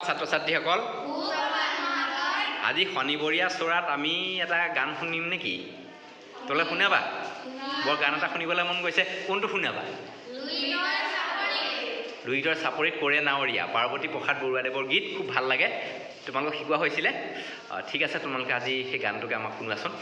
ছাত্ৰ ছাত্ৰীসকল আজি শনিবৰীয়া চৰাত আমি এটা গান শুনিম নেকি? তোলে শুনাবা? বৰ গান এটা শুনিবলৈ মন গৈছে। কোনটো শুনাবা? লুইতৰ চাপৰিত কৰে নাৱৰীয়া, পাৰ্বতী প্ৰসাদ বৰুৱাদেৱৰ গীত। খুব ভাল লাগে, তোমালোকক শিকোৱা হৈছিলে। ঠিক আছে, তোমালোকে আজি সেই গানটোকে আমাক শুনোৱাচোন।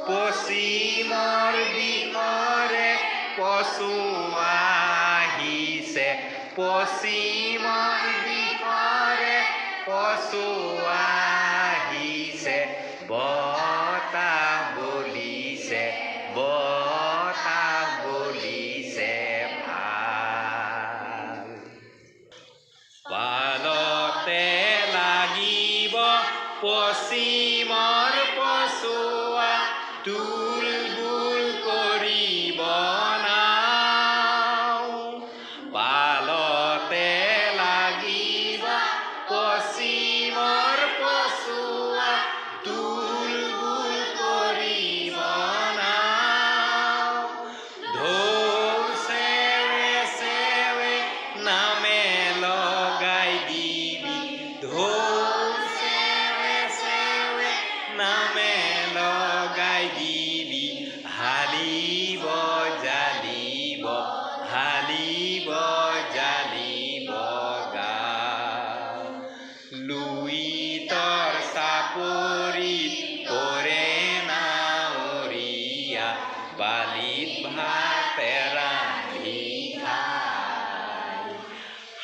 পশ্চিমৰ দিশৰে পশু আহিছে, পশ্চিমৰ দিশৰে পশু আহিছে, বতাহ বলিছে, বতাহ বলিছে ভাল। পালতে লাগিব পশ্চিমৰ পছুৱা, তুলবুল কৰিব নাও। পালতে লাগিব পশ্চিমৰ পছুৱা, তুলবুল কৰিব নাও। ঢোল চেৱে চেৱে নামে লগাই দিবি, ঢোল চেৱে চেৱে নামে লগাই দিবি, হালিব জালিব, হালিব জালিব গাঁও। লুইতৰ চাপৰিত কৰে নাৱৰীয়া, বালিত ভাতে ৰান্ধি খায়।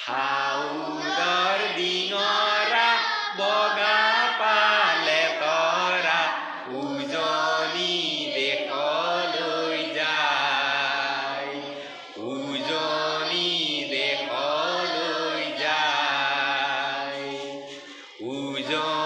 হাউদৰ ডিঙৰা বগা পালে তৰা, উজনি দেশলৈ যায়, উজনি দেশলৈ যায়, উজনি